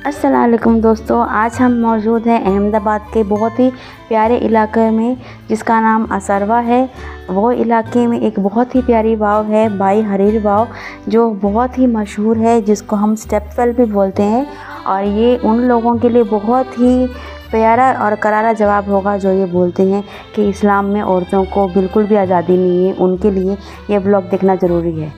अस्सलाम वालेकुम दोस्तों, आज हम मौजूद हैं अहमदाबाद के बहुत ही प्यारे इलाके में जिसका नाम असरवा है। वो इलाके में एक बहुत ही प्यारी वाव है भाई हरीर वाव, जो बहुत ही मशहूर है, जिसको हम स्टेप वेल भी बोलते हैं। और ये उन लोगों के लिए बहुत ही प्यारा और करारा जवाब होगा जो ये बोलते हैं कि इस्लाम में औरतों को बिल्कुल भी आज़ादी नहीं है। उनके लिए ये ब्लॉग देखना ज़रूरी है।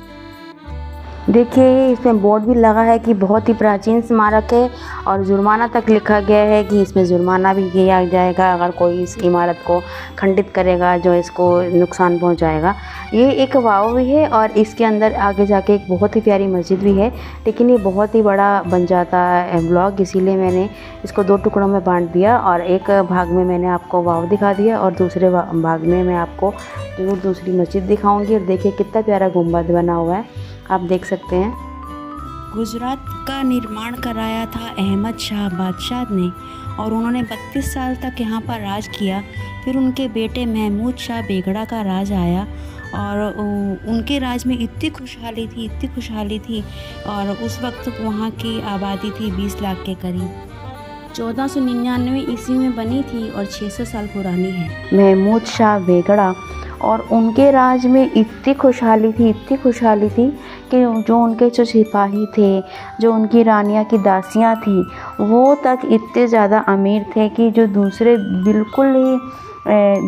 देखिए, इसमें बोर्ड भी लगा है कि बहुत ही प्राचीन स्मारक है और जुर्माना तक लिखा गया है कि इसमें जुर्माना भी किया जाएगा अगर कोई इस इमारत को खंडित करेगा, जो इसको नुकसान पहुंचाएगा। ये एक वाव भी है और इसके अंदर आगे जाके एक बहुत ही प्यारी मस्जिद भी है, लेकिन ये बहुत ही बड़ा बन जाता है ब्लॉग, इसीलिए मैंने इसको 2 टुकड़ों में बांट दिया। और एक भाग में मैंने आपको वाव दिखा दिया और दूसरे भाग में मैं आपको जरूर दूसरी मस्जिद दिखाऊँगी। और देखिए कितना प्यारा गुंबद बना हुआ है, आप देख सकते हैं। गुजरात का निर्माण कराया था अहमद शाह बादशाह ने और उन्होंने 32 साल तक यहाँ पर राज किया। फिर उनके बेटे महमूद शाह बेगड़ा का राज आया और उनके राज में इतनी खुशहाली थी और उस वक्त वहाँ की आबादी थी 20 लाख के करीब। 1499 ईस्वी में बनी थी और 600 साल पुरानी है। महमूद शाह बेगड़ा, और उनके राज में इतनी खुशहाली थी कि जो उनके जो सिपाही थे, जो उनकी रानियां की दासियां थी, वो तक इतने ज़्यादा अमीर थे कि जो दूसरे बिल्कुल ही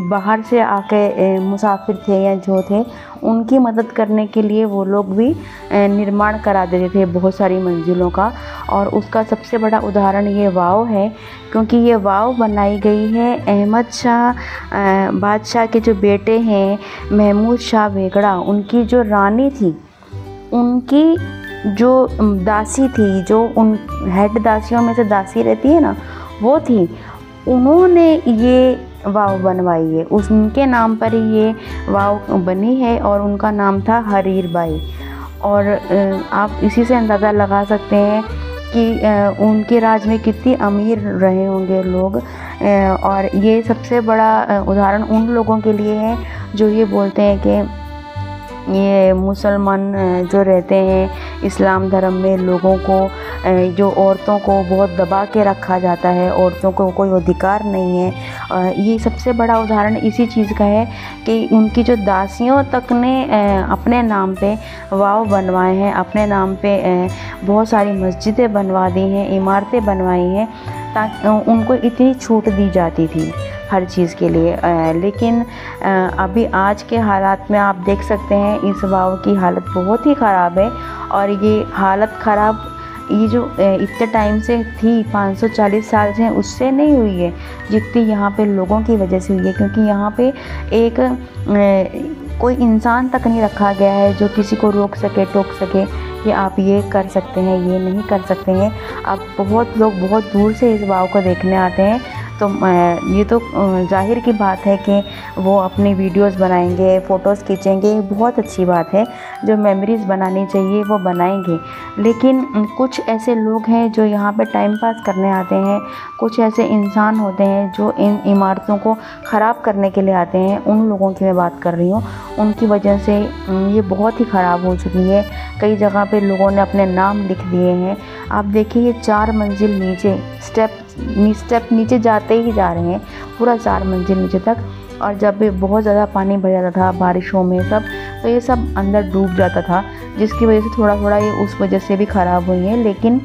बाहर से आके मुसाफिर थे या जो थे, उनकी मदद करने के लिए वो लोग भी निर्माण करा देते थे बहुत सारी मंजिलों का। और उसका सबसे बड़ा उदाहरण ये वाव है, क्योंकि ये वाव बनाई गई है अहमद शाह बादशाह के जो बेटे हैं महमूद शाह बेगड़ा, उनकी जो रानी थी, उनकी जो दासी थी, जो उन हेड दासियों में से दासी रहती है ना, वो थी, उन्होंने ये वाव बनवाई है। उनके नाम पर ही ये वाव बनी है और उनका नाम था हरीर बाई। और आप इसी से अंदाज़ा लगा सकते हैं कि उनके राज में कितनी अमीर रहे होंगे लोग। और ये सबसे बड़ा उदाहरण उन लोगों के लिए है जो ये बोलते हैं कि ये मुसलमान जो रहते हैं इस्लाम धर्म में, लोगों को, जो औरतों को बहुत दबा के रखा जाता है, औरतों को कोई अधिकार नहीं है। ये सबसे बड़ा उदाहरण इसी चीज़ का है कि उनकी जो दासियों तक ने अपने नाम पे वाव बनवाए हैं, अपने नाम पे बहुत सारी मस्जिदें बनवा दी हैं, इमारतें बनवाई हैं, ताकि उनको इतनी छूट दी जाती थी हर चीज़ के लिए। लेकिन अभी आज के हालात में आप देख सकते हैं इस वाव की हालत बहुत ही ख़राब है। और ये हालत ख़राब ये जो इतने टाइम से थी, 540 साल से, उससे नहीं हुई है जितनी यहाँ पे लोगों की वजह से हुई है। क्योंकि यहाँ पे एक कोई इंसान तक नहीं रखा गया है जो किसी को रोक सके, टोक सके कि आप ये कर सकते हैं, ये नहीं कर सकते हैं। अब बहुत लोग बहुत दूर से इस वाव को देखने आते हैं, तो ये तो जाहिर की बात है कि वो अपनी वीडियोस बनाएंगे, फ़ोटोज़ खींचेंगे, बहुत अच्छी बात है। जो मेमोरीज़ बनानी चाहिए वो बनाएंगे। लेकिन कुछ ऐसे लोग हैं जो यहाँ पे टाइम पास करने आते हैं, कुछ ऐसे इंसान होते हैं जो इन इमारतों को ख़राब करने के लिए आते हैं। उन लोगों की मैं बात कर रही हूँ, उनकी वजह से ये बहुत ही ख़राब हो चुकी है। कई जगह पे लोगों ने अपने नाम लिख दिए हैं। आप देखिए, ये 4 मंजिल नीचे स्टेप नीचे जाते ही जा रहे हैं, पूरा 4 मंजिल नीचे तक। और जब भी बहुत ज़्यादा पानी भर जाता था बारिशों में सब, तो ये सब अंदर डूब जाता था, जिसकी वजह से थोड़ा ये उस वजह से भी ख़राब हुई है। लेकिन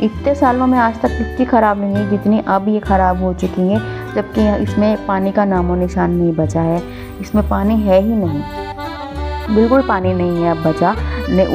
इतने सालों में आज तक इतनी ख़राब नहीं है जितनी अब ये ख़राब हो चुकी है, जबकि इसमें पानी का नामो निशान नहीं बचा है। इसमें पानी है ही नहीं, बिल्कुल पानी नहीं है अब बचा।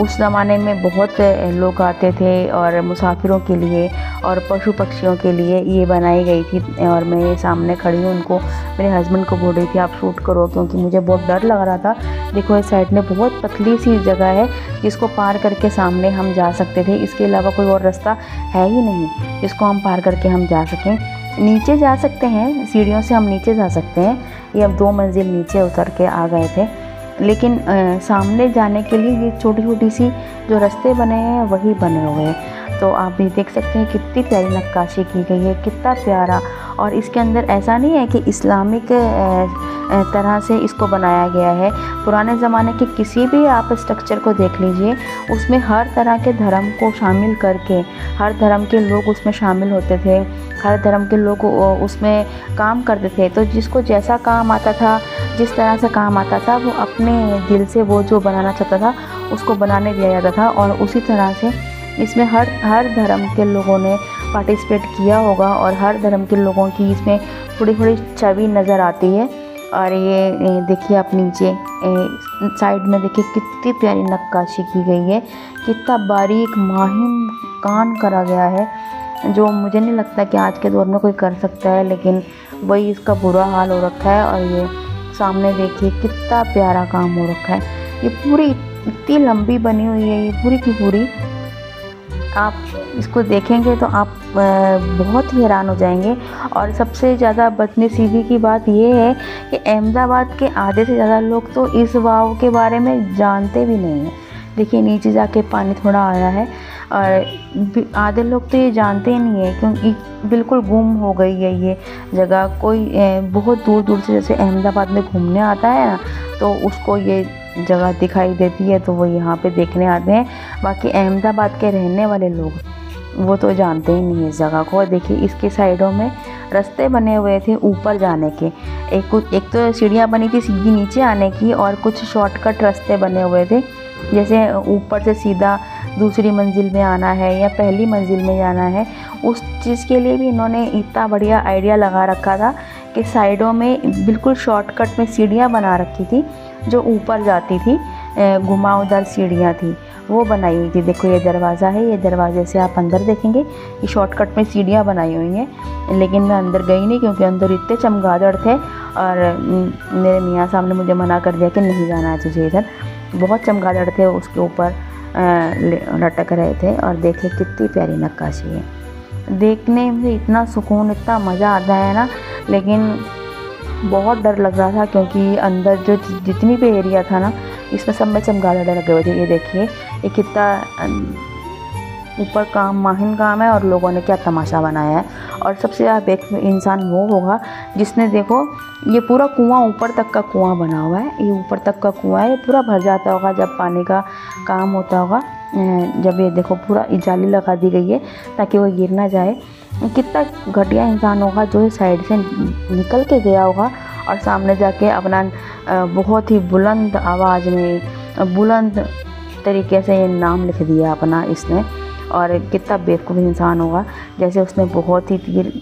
उस ज़माने में बहुत लोग आते थे और मुसाफिरों के लिए और पशु पक्षियों के लिए ये बनाई गई थी। और मैं सामने खड़ी हूँ, उनको, मेरे हस्बैंड को बोल रही थी आप शूट करो, क्योंकि मुझे बहुत डर लग रहा था। देखो, इस साइड में बहुत पतली सी जगह है जिसको पार करके सामने हम जा सकते थे। इसके अलावा कोई और रास्ता है ही नहीं जिसको हम पार करके हम जा सकें। नीचे जा सकते हैं, सीढ़ियों से हम नीचे जा सकते हैं। ये अब 2 मंजिल नीचे उतर के आ गए थे, लेकिन सामने जाने के लिए ये छोटी छोटी सी जो रास्ते बने हैं वही बने हुए हैं। तो आप ये देख सकते हैं कितनी प्यारी नक्काशी की गई है, कितना प्यारा। और इसके अंदर ऐसा नहीं है कि इस्लामिक तरह से इसको बनाया गया है। पुराने ज़माने के किसी भी आप स्ट्रक्चर को देख लीजिए, उसमें हर तरह के धर्म को शामिल करके हर धर्म के लोग उसमें शामिल होते थे, हर धर्म के लोग उसमें काम करते थे। तो जिसको जैसा काम आता था, जिस तरह से काम आता था, वो अपने दिल से वो जो बनाना चाहता था उसको बनाने दिया जाता था। और उसी तरह से इसमें हर धर्म के लोगों ने पार्टिसिपेट किया होगा और हर धर्म के लोगों की इसमें थोड़ी थोड़ी छवि नज़र आती है। और ये देखिए आप नीचे साइड में देखिए कितनी प्यारी नक्काशी की गई है, कितना बारीक माहिम काम करा गया है, जो मुझे नहीं लगता कि आज के दौर में कोई कर सकता है, लेकिन वही इसका बुरा हाल हो रखा है। और ये सामने देखिए कितना प्यारा काम हो रखा है। ये पूरी इतनी लंबी बनी हुई है, ये पूरी की पूरी। आप इसको देखेंगे तो आप बहुत ही हैरान हो जाएंगे। और सबसे ज़्यादा बदनसीबी की बात ये है कि अहमदाबाद के आधे से ज़्यादा लोग तो इस वाव के बारे में जानते भी नहीं हैं। देखिए नीचे जाके पानी थोड़ा आया है, और आधे लोग तो ये जानते ही नहीं है, क्योंकि बिल्कुल गुम हो गई है ये जगह। कोई बहुत दूर दूर से जैसे अहमदाबाद में घूमने आता है ना, तो उसको ये जगह दिखाई देती है, तो वो यहाँ पे देखने आते हैं। बाकी अहमदाबाद के रहने वाले लोग वो तो जानते ही नहीं इस जगह को। देखिए इसके साइडों में रास्ते बने हुए थे ऊपर जाने के, एक तो सीढ़ियाँ बनी थी सीधी नीचे आने की, और कुछ शॉर्टकट रास्ते बने हुए थे, जैसे ऊपर से सीधा दूसरी मंजिल में आना है या पहली मंजिल में जाना है। उस चीज़ के लिए भी इन्होंने इतना बढ़िया आइडिया लगा रखा था कि साइडों में बिल्कुल शॉर्टकट में सीढ़ियाँ बना रखी थी जो ऊपर जाती थी, घुमावदार सीढ़ियाँ थी, वो बनाई हुई थी। देखो ये दरवाज़ा है, ये दरवाजे से आप अंदर देखेंगे कि शॉर्टकट में सीढ़ियाँ बनाई हुई हैं। लेकिन मैं अंदर गई नहीं, क्योंकि अंदर इतने चमगादड़ थे और मेरे मियाँ साहब ने मुझे मना कर दिया कि नहीं जाना है तुझे इधर। बहुत चमगादड़ थे उसके ऊपर लटक रहे थे। और देखिए कितनी प्यारी नक्काशी है, देखने में इतना सुकून, इतना मज़ा आता है ना। लेकिन बहुत डर लग रहा था, क्योंकि अंदर जो जितनी भी एरिया था ना, इसमें सब में चमगादड़ लगे हुए थे। ये देखिए ये कितना ऊपर काम माहिन काम है, और लोगों ने क्या तमाशा बनाया है। और सबसे ज़्यादा इंसान वो होगा जिसने, देखो ये पूरा कुआं ऊपर तक का कुआं बना हुआ है, ये ऊपर तक का कुआं है, ये पूरा भर जाता होगा जब पानी का काम होता होगा। जब ये देखो पूरा जाली लगा दी गई है ताकि वो गिर ना जाए। कितना घटिया इंसान होगा जो इस साइड से निकल के गया होगा और सामने जाके अपना बहुत ही बुलंद आवाज़ में, बुलंद तरीके से ये नाम लिख दिया अपना इसने। और कितना बेवकूफ़ इंसान होगा, जैसे उसने बहुत ही तीर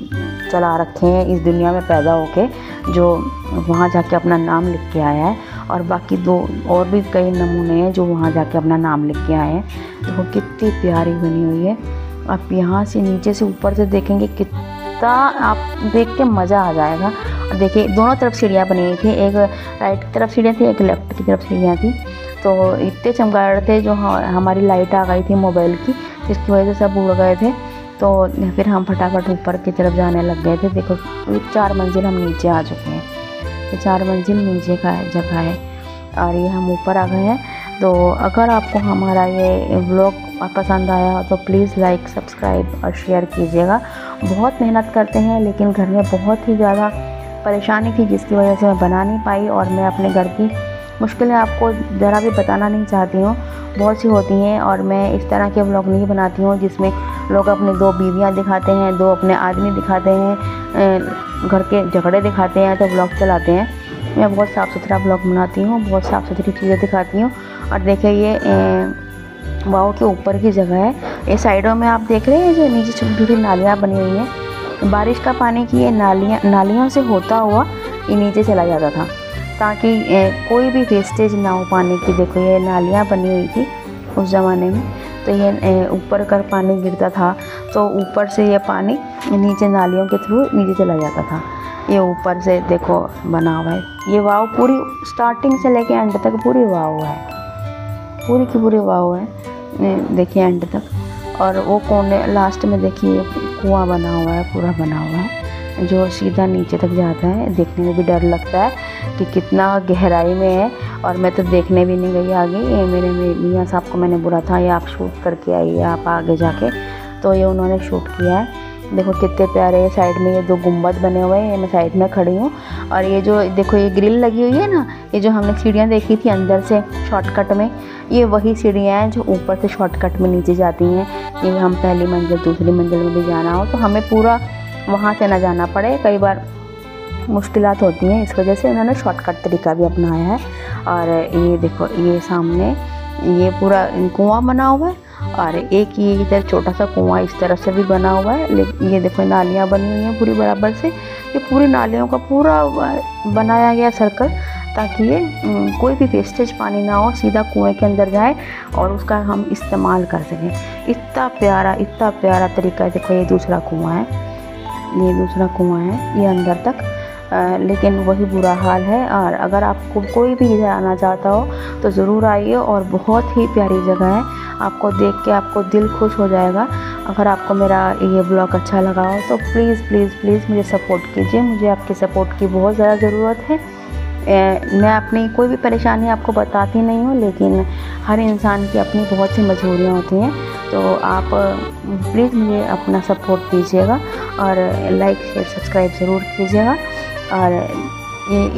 चला रखे हैं इस दुनिया में पैदा होके, जो वहाँ जाके अपना नाम लिख के आया है। और बाकी दो और भी कई नमूने हैं जो वहाँ जाके अपना नाम लिख के आए हैं। तो वो कितनी प्यारी बनी हुई है। आप यहाँ से नीचे से ऊपर से देखेंगे कितना, आप देख के मज़ा आ जाएगा। और देखिए दोनों तरफ सीढ़ियाँ बनी हुई थी, एक राइट की तरफ सीढ़ियाँ थी, एक लेफ्ट की तरफ सीढ़ियाँ थी। तो इतने चमगादड़ थे, जो हमारी लाइट आ गई थी मोबाइल की, जिसकी वजह से सब उड़ गए थे। तो फिर हम फटाफट ऊपर की तरफ जाने लग गए थे। देखो 4 मंजिल हम नीचे आ चुके हैं, ये 4 मंजिल नीचे का जगह है और ये हम ऊपर आ गए हैं। तो अगर आपको हमारा ये व्लॉग पसंद आया हो तो प्लीज़ लाइक, सब्सक्राइब और शेयर कीजिएगा। बहुत मेहनत करते हैं, लेकिन घर में बहुत ही ज़्यादा परेशानी थी जिसकी वजह से मैं बना नहीं पाई। और मैं अपने घर की मुश्किलें आपको ज़रा भी बताना नहीं चाहती हूँ, बहुत सी होती हैं। और मैं इस तरह के व्लॉग नहीं बनाती हूँ जिसमें लोग अपने 2 बीवियाँ दिखाते हैं, 2 अपने आदमी दिखाते हैं, घर के झगड़े दिखाते हैं तो व्लॉग चलाते हैं। मैं बहुत साफ़ सुथरा व्लॉग बनाती हूँ, बहुत साफ़ सुथरी चीज़ें दिखाती हूँ। और देखिए ये वाव के ऊपर की जगह है। ये साइडों में आप देख रहे हैं जो नीचे छोटी छोटी नालियाँ बनी हुई हैं, बारिश का पानी की ये नालियों से होता हुआ ये नीचे चला जाता था, ताकि कोई भी वेस्टेज ना हो पानी की। देखो ये नालियाँ बनी हुई थी उस ज़माने में, तो ये ऊपर कर पानी गिरता था तो ऊपर से ये पानी नीचे नालियों के थ्रू नीचे चला जाता था। ये ऊपर से देखो बना हुआ है, ये वाव पूरी स्टार्टिंग से लेके एंड तक पूरी वाव है, पूरी की पूरी वाव है, देखिए एंड तक। और वो कोने लास्ट में देखिए कुआं बना हुआ है, पूरा बना हुआ है जो सीधा नीचे तक जाता है। देखने में भी डर लगता है कि कितना गहराई में है, और मैं तो देखने भी नहीं गई आगे। ये मेरे मियाँ साहब को मैंने बोला था ये आप शूट करके आइए, आप आगे जाके तो ये उन्होंने शूट किया है। देखो कितने प्यारे साइड में ये 2 गुंबद बने हुए हैं। मैं साइड में खड़ी हूँ और ये जो देखो ये ग्रिल लगी हुई है ना, ये जो हमने सीढ़ियाँ देखी थी अंदर से शॉर्टकट में, ये वही सीढ़ियाँ हैं जो ऊपर से शॉर्टकट में नीचे जाती हैं। ये हम पहली मंजिल दूसरी मंजिल में भी जाना हो तो हमें पूरा वहाँ से ना जाना पड़े, कई बार मुश्किलात होती हैं, इस वजह से इन्होंने शॉर्टकट तरीका भी अपनाया है। और ये देखो ये सामने ये पूरा कुआं बना हुआ है और एक ये इधर छोटा सा कुआं इस तरफ से भी बना हुआ है। लेकिन ये देखो नालियाँ बनी हुई हैं पूरी बराबर से, ये पूरी नालियों का पूरा बनाया गया सर्कल, ताकि ये कोई भी वेस्टेज पानी ना हो, सीधा कुएं के अंदर जाए और उसका हम इस्तेमाल कर सकें। इतना प्यारा तरीका है। देखो ये दूसरा कुआं है, ये दूसरा कुआं है, ये अंदर तक लेकिन वही बुरा हाल है। और अगर आपको कोई भी इधर आना चाहता हो तो ज़रूर आइए और बहुत ही प्यारी जगह है, आपको देख के आपको दिल खुश हो जाएगा। अगर आपको मेरा ये ब्लॉग अच्छा लगा हो तो प्लीज़ प्लीज़ प्लीज़ मुझे सपोर्ट कीजिए, मुझे आपकी सपोर्ट की बहुत ज़्यादा ज़रूरत है। मैं अपनी कोई भी परेशानी आपको बताती नहीं हूँ, लेकिन हर इंसान की अपनी बहुत सी मजबूरियाँ होती हैं, तो आप प्लीज़ मुझे अपना सपोर्ट दीजिएगा और लाइक शेयर सब्सक्राइब ज़रूर कीजिएगा। और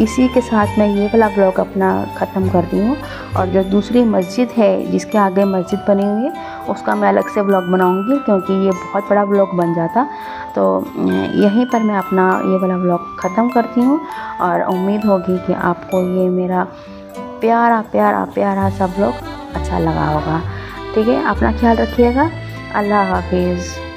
इसी के साथ मैं ये वाला ब्लॉग अपना ख़त्म करती हूँ। और जो दूसरी मस्जिद है जिसके आगे मस्जिद बनी हुई है उसका मैं अलग से ब्लॉग बनाऊँगी, क्योंकि ये बहुत बड़ा ब्लॉग बन जाता। तो यहीं पर मैं अपना ये वाला ब्लॉग ख़त्म करती हूँ और उम्मीद होगी कि आपको ये मेरा प्यारा सा ब्लॉग अच्छा लगा होगा। ठीक है, अपना ख्याल रखिएगा। अल्लाह हाफिज़।